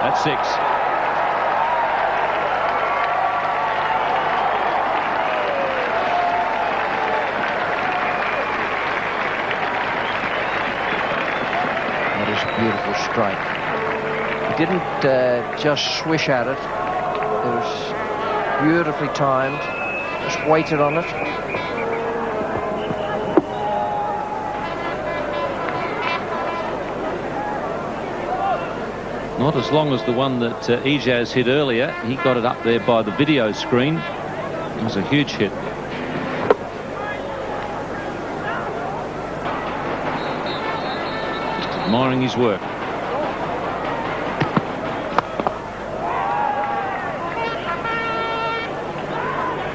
That's 6. That is a beautiful strike. He didn't just swish at it. It was beautifully timed. Just waited on it. Not as long as the one that Ijaz hit earlier. He got it up there by the video screen. It was a huge hit. Just admiring his work.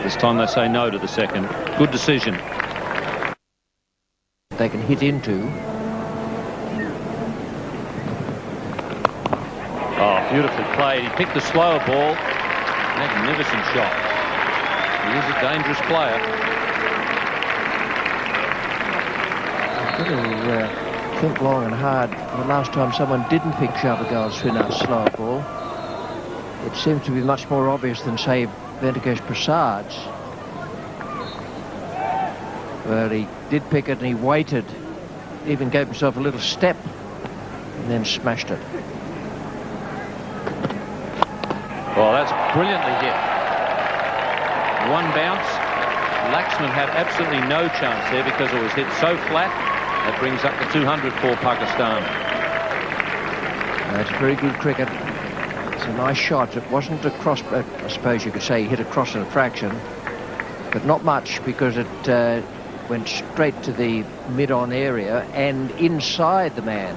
This time they say no to the second. Good decision. They can hit into. Oh, beautifully played. He picked the slower ball. Magnificent shot. He is a dangerous player. I've got to think long and hard. The last time someone didn't pick Javagal Srinath's slower ball, it seems to be much more obvious than, say, Venkatesh Prasad's, where he did pick it and he waited, even gave himself a little step, and then smashed it. Well, that's brilliantly hit. One bounce. Laxman had absolutely no chance there because it was hit so flat. That brings up the 200 for Pakistan. That's very good cricket. It's a nice shot. It wasn't a cross, I suppose you could say he hit across in a fraction, but not much, because it went straight to the mid-on area and inside the man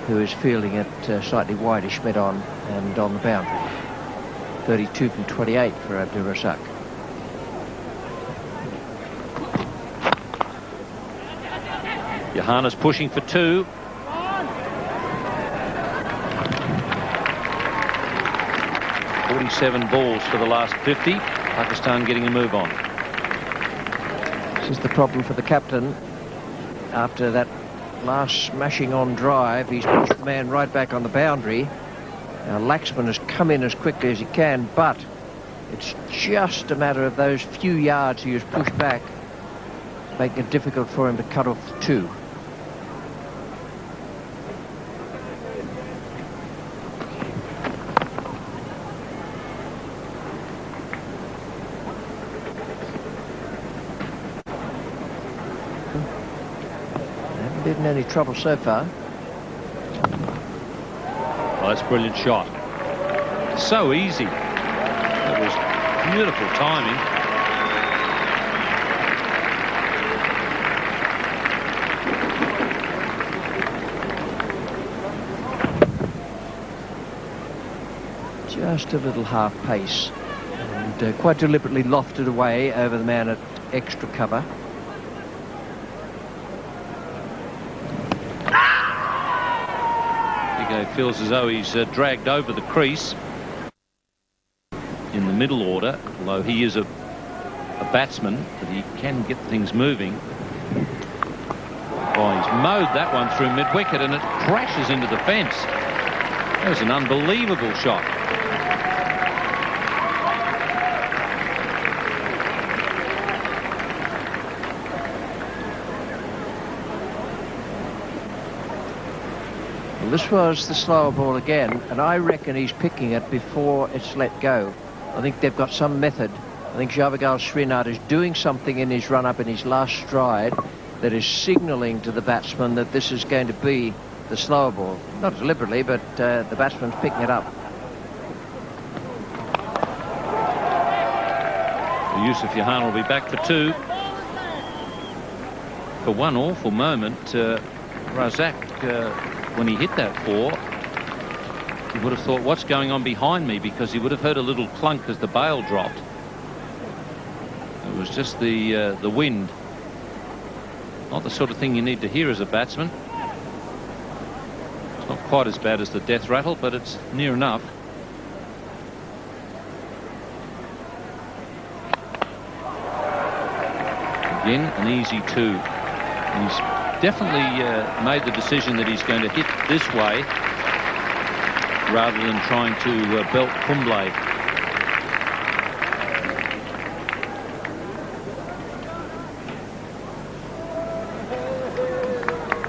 who is fielding it slightly wideish mid-on and on the boundary. 32 from 28 for Abdul Razzaq. Johannes pushing for 2. .47 balls for the last 50. Pakistan getting a move on. This is the problem for the captain. After that last smashing on drive, he's pushed the man right back on the boundary. Now Laxman has come in as quickly as he can, but it's just a matter of those few yards he has pushed back, making it difficult for him to cut off the 2. Haven't been in any trouble so far. Well, that's a brilliant shot. So easy. That was beautiful timing. Just a little half pace, and quite deliberately lofted away over the man at extra cover. Feels as though he's dragged over the crease in the middle order, although he is a batsman, but he can get things moving. Oh, he's mowed that one through mid-wicket and it crashes into the fence. That was an unbelievable shot. This was the slower ball again, and I reckon he's picking it before it's let go. I think they've got some method. I think Javagal Srinath is doing something in his run-up in his last stride that is signalling to the batsman that this is going to be the slower ball. Not deliberately, but the batsman's picking it up. Yusuf Yahan will be back for 2. For one awful moment, Razzaq, when he hit that 4, he would have thought, what's going on behind me? Because he would have heard a little clunk as the bail dropped. It was just the wind. Not the sort of thing you need to hear as a batsman. It's not quite as bad as the death rattle, but it's near enough. Again, an easy 2. And he's definitely made the decision that he's going to hit this way rather than trying to belt Kumble.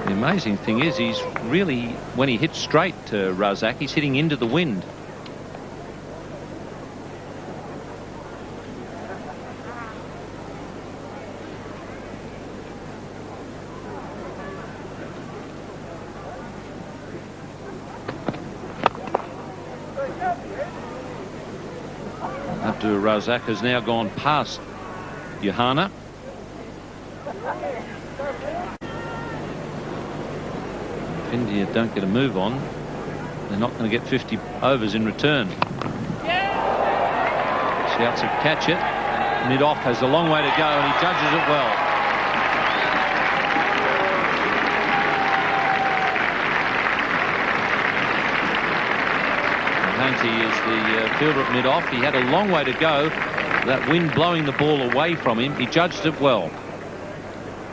The amazing thing is he's really, when he hits straight to Razzaq, he's hitting into the wind. Abdul Razzaq has now gone past Johanna. If India don't get a move on, they're not going to get 50 overs in return. Shouts of catch it. Mid-off has a long way to go and he judges it well. Mahanti is the fielder at mid-off. He had a long way to go. That wind blowing the ball away from him. He judged it well.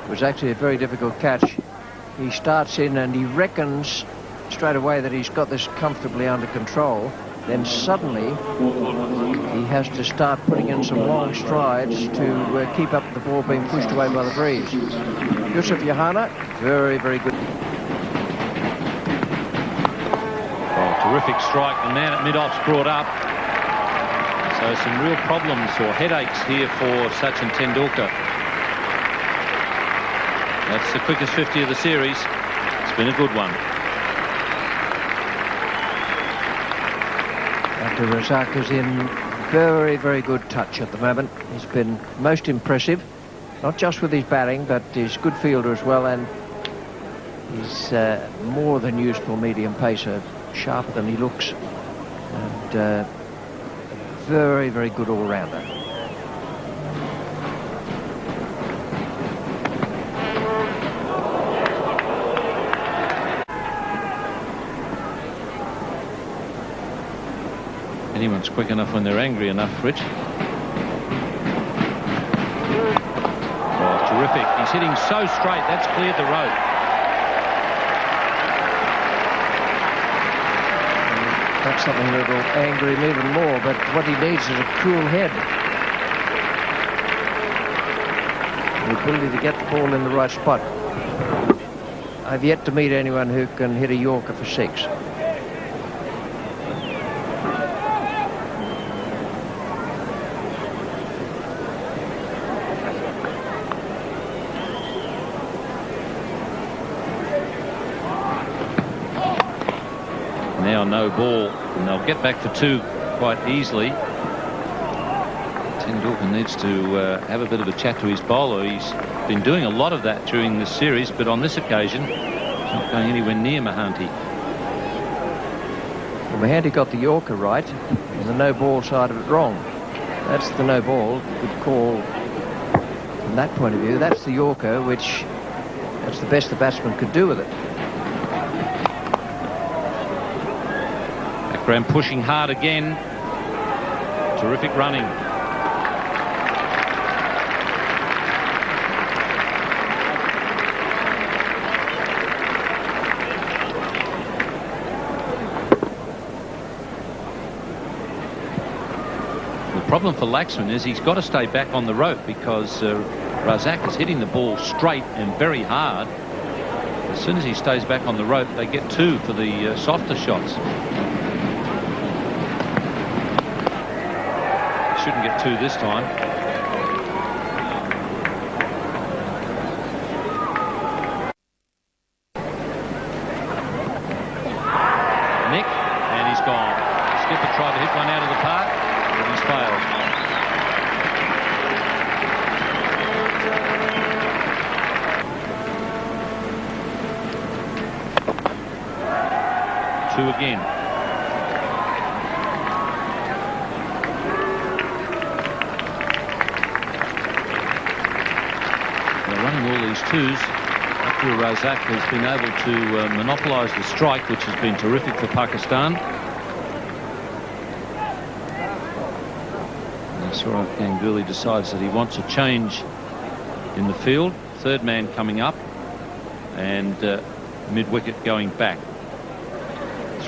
It was actually a very difficult catch. He starts in and he reckons straight away that he's got this comfortably under control. Then suddenly he has to start putting in some long strides to keep up the ball being pushed away by the breeze. Yusuf Johanna, very, very good. Oh, terrific strike. The man at mid-off's brought up. So some real problems or headaches here for Sachin Tendulkar. That's the quickest 50 of the series. It's been a good one. Abdul Razzaq is in very, very good touch at the moment. He's been most impressive, not just with his batting, but his good fielder as well, and he's more than useful medium pacer, sharper than he looks, and very, very good all-rounder. Anyone's quick enough when they're angry enough, Rich. Oh, terrific. He's hitting so straight, that's cleared the road. That's something that will anger him even more, but what he needs is a cool head. The ability to get the ball in the right spot. I've yet to meet anyone who can hit a Yorker for 6. Now no ball, and they'll get back for 2 quite easily. Tendulkar needs to have a bit of a chat to his bowler. He's been doing a lot of that during this series, but on this occasion, he's not going anywhere near Mahanti. Well, Mahanti got the Yorker right, and the no ball side of it wrong. That's the no ball, good call from that point of view. That's the Yorker, which that's the best the batsman could do with it. Graham pushing hard again. Terrific running. The problem for Laxman is he's got to stay back on the rope because Razzaq is hitting the ball straight and very hard. As soon as he stays back on the rope, they get 2 for the softer shots. Shouldn't get 2 this time. Nick, and he's gone. Skipper tried to hit one out of the park, but he's failed. Two again. All these 2s. Abdul Razzaq has been able to monopolise the strike, which has been terrific for Pakistan. Saurav Ganguly decides that he wants a change in the field. 3rd man coming up and mid-wicket going back.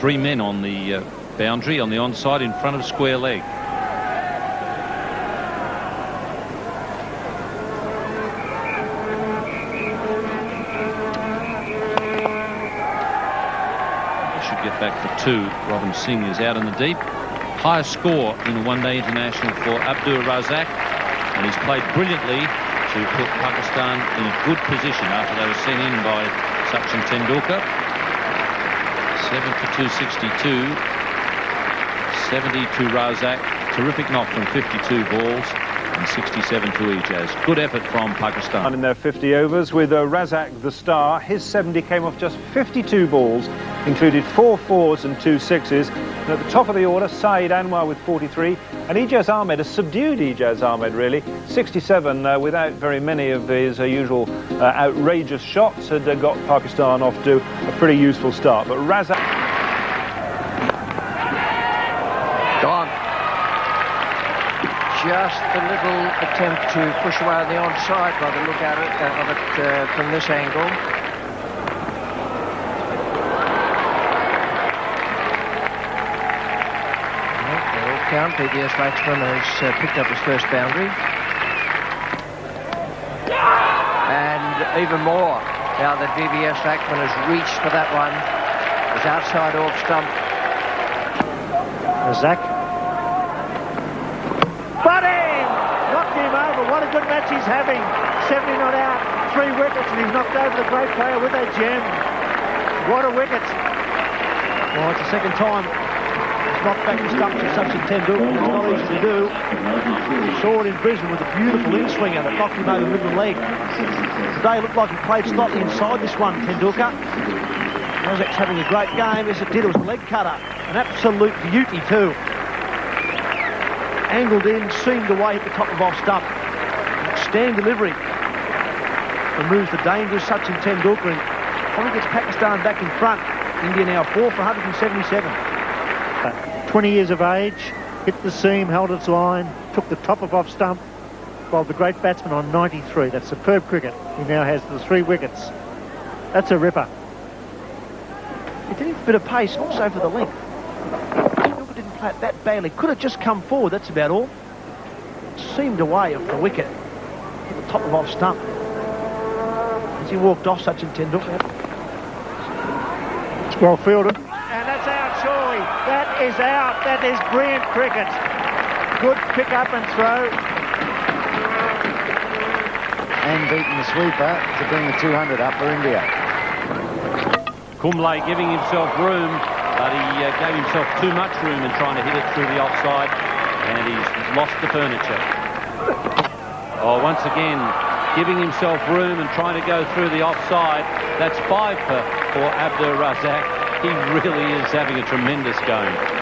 3 men on the boundary on the onside in front of square leg. Get back for 2. Robin Singh is out in the deep. Highest score in a one-day international for Abdul Razzaq, and he's played brilliantly to put Pakistan in a good position after they were sent in by Sachin Tendulkar. 7 for 262. 70 to Razzaq. Terrific knock from 52 balls. And 67 to Ijaz. Good effort from Pakistan. In their 50 overs with Razzaq the star. His 70 came off just 52 balls, included 4 fours and 2 sixes. And at the top of the order, Saeed Anwar with 43. And Ijaz Ahmed, a subdued Ijaz Ahmed really, 67 without very many of his usual outrageous shots, had got Pakistan off to a pretty useful start. But Razzaq... Gone. Just a little attempt to push away on the onside by the look at it, of it from this angle. They all count. PBS batsman has picked up his first boundary. And even more, now that VBS batsman has reached for that one. Is outside off stump. Razzaq. What a good match he's having. 70 not out, 3 wickets, and he's knocked over the great player with a gem. What a wicket. Well, it's the second time he's knocked back the stump to Sachin Tendulkar. It's not easy to do. We saw it in Brisbane with a beautiful in-swinger that knocked him over the middle of the leg. Today it looked like he played slightly inside this one, Tendulkar. Razzaq's having a great game. Yes, it did. It was a leg cutter. An absolute beauty too. Angled in, seamed away at the top of off stump. Stand delivery removes the dangerous Sachin Tendulkar and probably gets Pakistan back in front. India now 4 for 177. 20 years of age, hit the seam, held its line, took the top of off stump, while the great batsman on 93. That's superb cricket. He now has the 3 wickets. That's a ripper. He did have a bit of pace also for the length. Tendulkar didn't play it that badly. Could have just come forward, that's about all. Seamed away off the wicket. At the top of off stump. As he walked off Sachin Tendulkar. It's well fielded. And that's out, surely. That is out. That is brilliant cricket. Good pick up and throw. And beaten the sweeper to bring the 200 up for India. Kumble giving himself room, but he gave himself too much room in trying to hit it through the offside, and he's lost the furniture. Oh, once again, giving himself room and trying to go through the offside. That's 5 for Abdul Razzaq. He really is having a tremendous game.